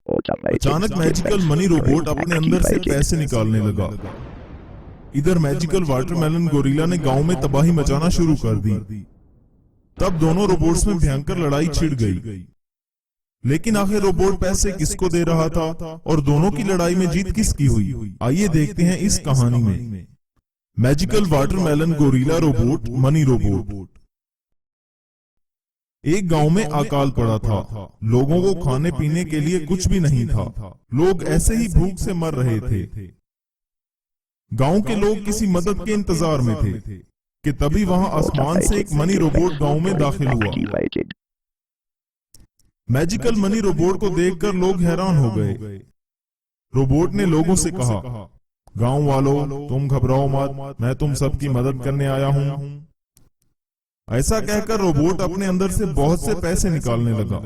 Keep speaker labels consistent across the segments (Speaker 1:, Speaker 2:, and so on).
Speaker 1: अचानक magical money robot अपने अंदर से पैसे निकालने लगा। इधर मैजिकल वाटरमेलन गोरिल्ला ने गांव में तबाही मचाना शुरू कर दी। तब दोनों रोबोट्स में भयंकर लड़ाई छिड़ गई। लेकिन आखिर रोबोट पैसे किसको दे रहा था और दोनों की लड़ाई में जीत किसकी हुई, आइए देखते हैं इस कहानी में। Magical watermelon gorilla robot money robot. एक गांव में अकाल पड़ा था। लोगों को खाने पीने के लिए कुछ भी नहीं था। लोग ऐसे ही भूख से मर रहे थे। गांव के लोग किसी मदद के इंतजार में थे कि तभी वहां आसमान से एक मनी रोबोट गांव में दाखिल हुआ। मैजिकल मनी रोबोट को देखकर लोग हैरान हो गए। रोबोट ने लोगों से कहा, गांव वालों, तुम घबराओ मत, मैं तुम सबकी मदद करने आया हूं। ऐसा कहकर रोबोट अपने अंदर से बहुत से पैसे निकालने लगा।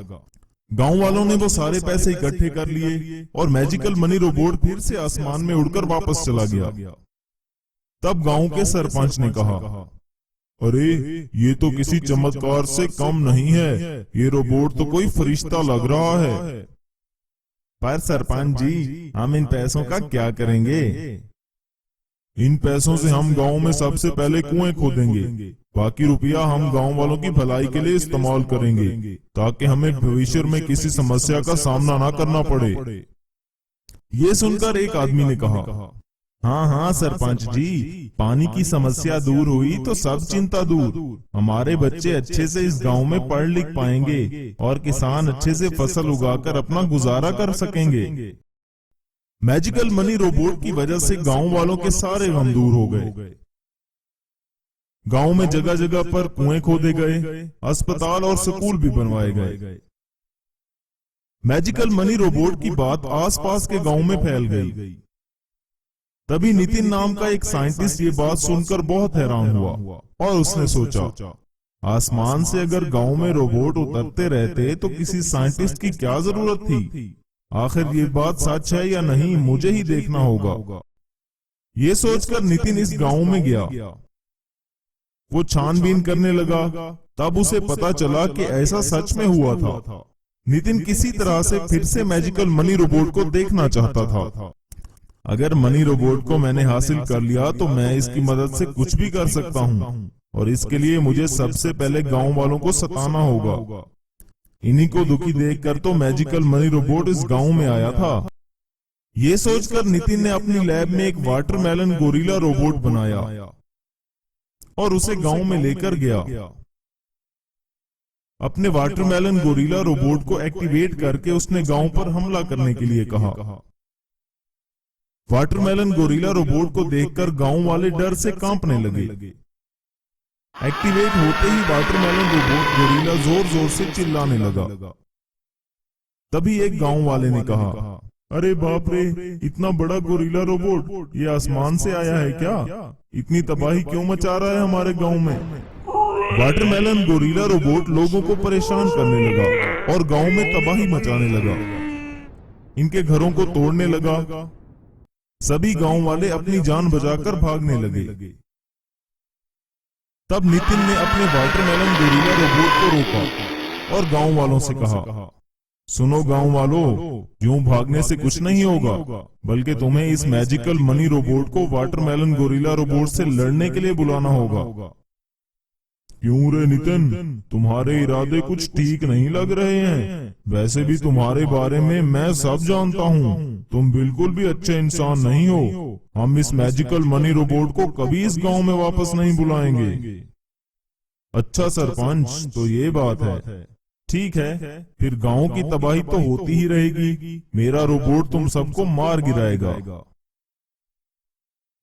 Speaker 1: गांव वालों ने वो सारे पैसे इकट्ठे कर लिए और मैजिकल मनी रोबोट फिर से आसमान में उड़कर वापस चला गया। तब गांव के सरपंच ने कहा, अरे ये तो किसी चमत्कार से कम नहीं है, ये रोबोट तो कोई फरिश्ता लग रहा है। पर सरपंच जी, हम इन पैसों का क्या करेंगे? इन पैसों से हम गांव में सबसे पहले कुएं खोदेंगे, बाकी रुपया हम गांव वालों की भलाई के लिए इस्तेमाल करेंगे ताकि हमें भविष्य में किसी समस्या का सामना ना करना पड़े। ये सुनकर एक आदमी ने कहा, हाँ हाँ सरपंच जी, पानी की समस्या दूर हुई तो सब चिंता दूर। हमारे बच्चे अच्छे से इस गांव में पढ़ लिख पाएंगे और किसान अच्छे से फसल उगाकर अपना गुजारा कर सकेंगे। मैजिकल मनी रोबोट की वजह से गांव वालों के सारे गम दूर हो गए। गांव में जगह जगह पर कुएं खोदे गए, अस्पताल और स्कूल भी बनवाए गए। मैजिकल मनी रोबोट की बात आसपास के गांव में फैल गई। तभी नितिन नाम का एक साइंटिस्ट ये बात सुनकर बहुत हैरान हुआ और उसने सोचा, आसमान से अगर गांव में रोबोट उतरते रहते तो किसी साइंटिस्ट की क्या जरूरत थी? आखिर ये बात सच है या नहीं, मुझे ही देखना होगा। ये सोचकर नितिन इस गांव में गया। वो छानबीन करने लगा। तब उसे पता चला कि ऐसा सच में हुआ था। नितिन किसी तरह से फिर से मैजिकल मनी रोबोट को देखना चाहता था। अगर मनी रोबोट को मैंने हासिल कर लिया तो मैं इसकी मदद से कुछ भी कर सकता हूँ और इसके लिए मुझे सबसे पहले गांव वालों को सताना होगा। इन्हीं को दुखी देखकर तो मैजिकल मनी रोबोट इस गांव में आया था। ये सोचकर नितिन ने अपनी लैब में एक वाटरमेलन गोरिल्ला रोबोट बनाया और उसे गांव में लेकर गया। अपने वाटरमेलन गोरिल्ला रोबोट को एक्टिवेट करके उसने गांव पर हमला करने के लिए कहा। वाटरमेलन गोरिल्ला रोबोट को देखकर गांव वाले डर से कांपने लगे। एक्टिवेट होते ही वाटरमेलन रोबोट गोरिल्ला जोर जोर से चिल्लाने लगा। तभी एक गांव वाले ने कहा, अरे बाप रे, इतना बड़ा गोरिल्ला रोबोट ये आसमान से आया है क्या? इतनी तबाही क्यों मचा रहा है हमारे गांव में? वाटरमेलन गोरिल्ला रोबोट लोगों को परेशान करने लगा और गांव में तबाही मचाने लगा। इनके घरों को तोड़ने लगा। सभी गांव वाले अपनी जान बचाकर भागने लगे। तब नितिन ने अपने वाटरमेलन गोरिल्ला रोबोट को रोका और गांव वालों से कहा, सुनो गांव वालों, यूं भागने से कुछ नहीं होगा, बल्कि तुम्हें इस मैजिकल मनी रोबोट को वाटरमेलन गोरिल्ला रोबोट से लड़ने के लिए बुलाना होगा। क्यों रे नितिन, तुम्हारे इरादे कुछ ठीक नहीं लग रहे हैं। वैसे भी तुम्हारे बारे में मैं सब जानता हूँ। तुम बिल्कुल भी अच्छे इंसान नहीं हो। हम इस मैजिकल मनी रोबोट को कभी इस गांव में वापस नहीं बुलाएंगे। अच्छा सरपंच, तो ये बात है। ठीक है, फिर गांव की तबाही तो होती ही रहेगी। मेरा रोबोट तुम सबको मार गिराएगा।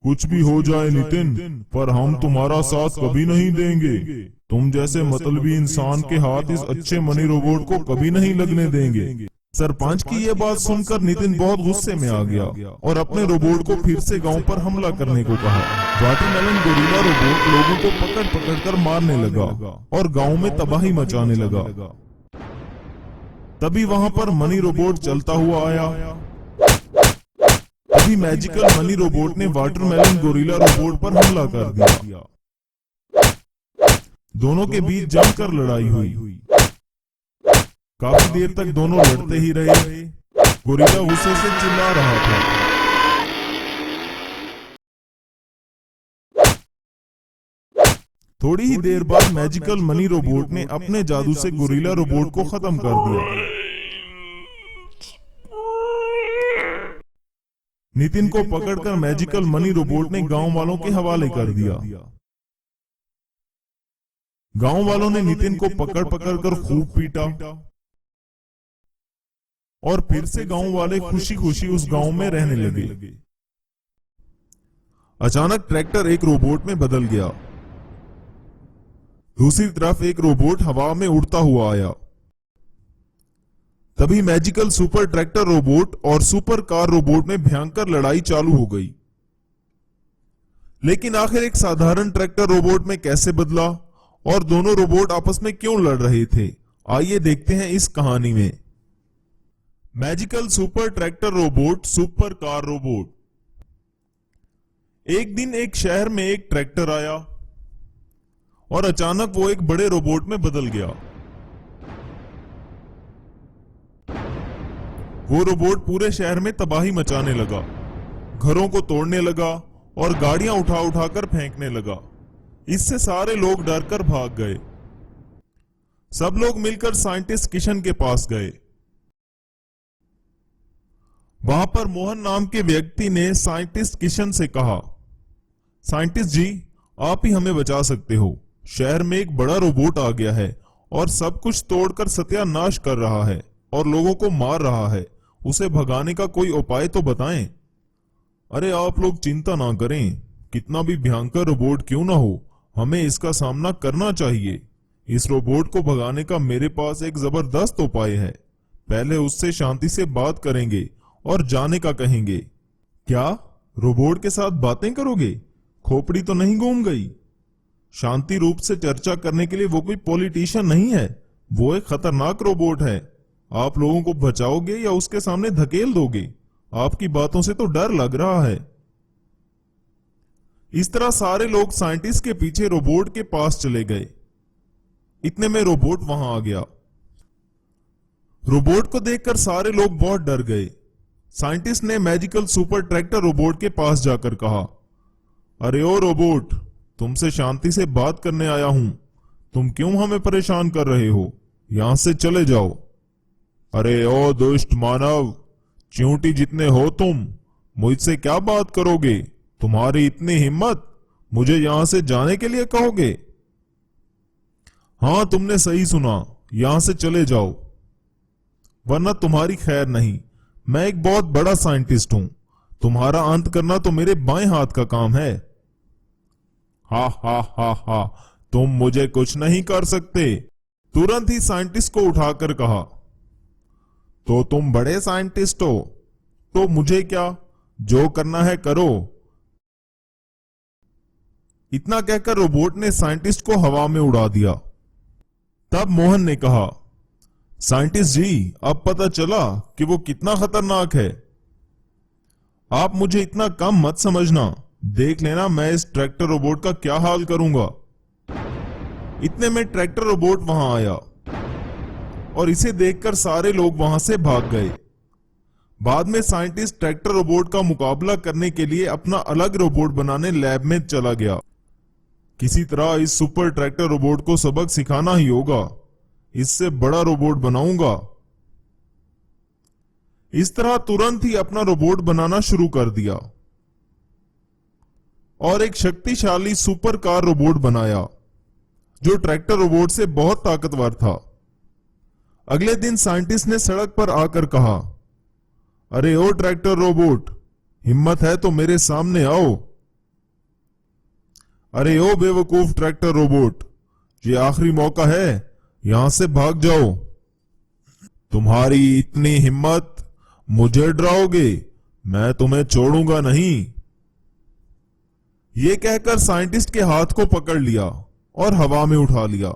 Speaker 1: कुछ भी हो जाए नितिन, पर हम तुम्हारा साथ कभी नहीं देंगे। तुम जैसे मतलबी इंसान के हाथ इस अच्छे मनी रोबोट को कभी नहीं लगने देंगे। सरपंच की यह बात सुनकर नितिन बहुत गुस्से में आ गया और अपने रोबोट को फिर से गांव पर हमला करने को कहा। वाटरमेलन गोरिल्ला रोबोट लोगों को पकड़ पकड़ कर मारने लगा और गांव में तबाही मचाने लगा। तभी वहां पर मनी रोबोट चलता हुआ आया। तभी मैजिकल मनी रोबोट ने वाटरमेलन गोरिल्ला रोबोट पर हमला कर दिया। दोनों के बीच जमकर लड़ाई हुई। काफी देर तक दोनों लड़ते ही रहे। गोरिल्ला गुस्से से चिल्ला रहा था। थोड़ी ही देर बाद मैजिकल मनी रोबोट ने अपने जादू से गोरिल्ला रोबोट को खत्म कर दिया। नितिन को पकड़कर मैजिकल मनी रोबोट ने गांव वालों के हवाले कर दिया। गांव वालों ने नितिन को पकड़ पकड़ कर खूब पीटा और फिर से गांव वाले खुशी खुशी उस गांव में रहने लगे। अचानक ट्रैक्टर एक रोबोट में बदल गया। दूसरी तरफ एक रोबोट हवा में उड़ता हुआ आया। तभी मैजिकल सुपर ट्रैक्टर रोबोट और सुपर कार रोबोट में भयंकर लड़ाई चालू हो गई। लेकिन आखिर एक साधारण ट्रैक्टर रोबोट में कैसे बदला और दोनों रोबोट आपस में क्यों लड़ रहे थे, आइए देखते हैं इस कहानी में। Magical super tractor robot super car robot. एक दिन एक शहर में एक ट्रैक्टर आया और अचानक वो एक बड़े रोबोट में बदल गया। वो रोबोट पूरे शहर में तबाही मचाने लगा, घरों को तोड़ने लगा और गाड़ियां उठा उठाकर फेंकने लगा। इससे सारे लोग डरकर भाग गए। सब लोग मिलकर साइंटिस्ट किशन के पास गए। वहां पर मोहन नाम के व्यक्ति ने साइंटिस्ट किशन से कहा, साइंटिस्ट जी, आप ही हमें बचा सकते हो। शहर में एक बड़ा रोबोट आ गया है और सब कुछ तोड़कर सत्यानाश कर रहा है और लोगों को मार रहा है। उसे भगाने का कोई उपाय तो बताएं। अरे आप लोग चिंता ना करें, कितना भी भयंकर रोबोट क्यों ना हो, हमें इसका सामना करना चाहिए। इस रोबोट को भगाने का मेरे पास एक जबरदस्त उपाय है। पहले उससे शांति से बात करेंगे और जाने का कहेंगे। क्या रोबोट के साथ बातें करोगे? खोपड़ी तो नहीं घूम गई? शांति रूप से चर्चा करने के लिए वो कोई पॉलिटिशियन नहीं है, वो एक खतरनाक रोबोट है। आप लोगों को बचाओगे या उसके सामने धकेल दोगे? आपकी बातों से तो डर लग रहा है। इस तरह सारे लोग साइंटिस्ट के पीछे रोबोट के पास चले गए। इतने में रोबोट वहां आ गया। रोबोट को देखकर सारे लोग बहुत डर गए। साइंटिस्ट ने मैजिकल सुपर ट्रैक्टर रोबोट के पास जाकर कहा, अरे ओ रोबोट, तुमसे शांति से बात करने आया हूं। तुम क्यों हमें परेशान कर रहे हो? यहां से चले जाओ। अरे ओ दुष्ट मानव, चींटी जितने हो तुम, मुझसे क्या बात करोगे? तुम्हारी इतनी हिम्मत, मुझे यहां से जाने के लिए कहोगे? हां, तुमने सही सुना, यहां से चले जाओ वरना तुम्हारी खैर नहीं। मैं एक बहुत बड़ा साइंटिस्ट हूं, तुम्हारा अंत करना तो मेरे बाएं हाथ का काम है। हा हा हा हा, तुम मुझे कुछ नहीं कर सकते। तुरंत ही साइंटिस्ट को उठाकर कहा, तो तुम बड़े साइंटिस्ट हो तो मुझे क्या, जो करना है करो। इतना कहकर रोबोट ने साइंटिस्ट को हवा में उड़ा दिया। तब मोहन ने कहा, साइंटिस्ट जी, अब पता चला कि वो कितना खतरनाक है। आप मुझे इतना कम मत समझना, देख लेना मैं इस ट्रैक्टर रोबोट का क्या हाल करूंगा। इतने में ट्रैक्टर रोबोट वहां आया और इसे देखकर सारे लोग वहां से भाग गए। बाद में साइंटिस्ट ट्रैक्टर रोबोट का मुकाबला करने के लिए अपना अलग रोबोट बनाने लैब में चला गया। किसी तरह इस सुपर ट्रैक्टर रोबोट को सबक सिखाना ही होगा, इससे बड़ा रोबोट बनाऊंगा। इस तरह तुरंत ही अपना रोबोट बनाना शुरू कर दिया और एक शक्तिशाली सुपर कार रोबोट बनाया जो ट्रैक्टर रोबोट से बहुत ताकतवर था। अगले दिन साइंटिस्ट ने सड़क पर आकर कहा, अरे ओ ट्रैक्टर रोबोट, हिम्मत है तो मेरे सामने आओ। अरे ओ बेवकूफ ट्रैक्टर रोबोट, ये आखिरी मौका है, यहां से भाग जाओ। तुम्हारी इतनी हिम्मत, मुझे डराओगे? मैं तुम्हें छोड़ूंगा नहीं। यह कहकर साइंटिस्ट के हाथ को पकड़ लिया और हवा में उठा लिया।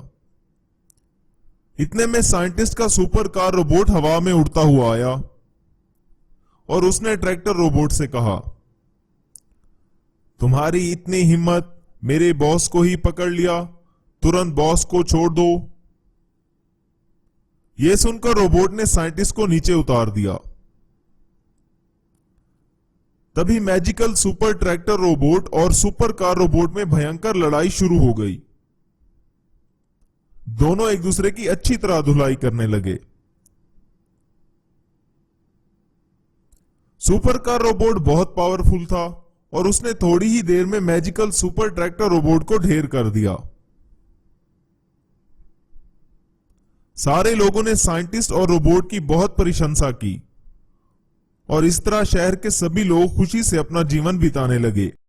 Speaker 1: इतने में साइंटिस्ट का सुपर कार रोबोट हवा में उड़ता हुआ आया और उसने ट्रैक्टर रोबोट से कहा, तुम्हारी इतनी हिम्मत, मेरे बॉस को ही पकड़ लिया, तुरंत बॉस को छोड़ दो। यह सुनकर रोबोट ने साइंटिस्ट को नीचे उतार दिया तभी मैजिकल सुपर ट्रैक्टर रोबोट और सुपर कार रोबोट में भयंकर लड़ाई शुरू हो गई। दोनों एक दूसरे की अच्छी तरह धुलाई करने लगे। सुपर कार रोबोट बहुत पावरफुल था और उसने थोड़ी ही देर में मैजिकल सुपर ट्रैक्टर रोबोट को ढेर कर दिया। सारे लोगों ने साइंटिस्ट और रोबोट की बहुत प्रशंसा की और इस तरह शहर के सभी लोग खुशी से अपना जीवन बिताने लगे।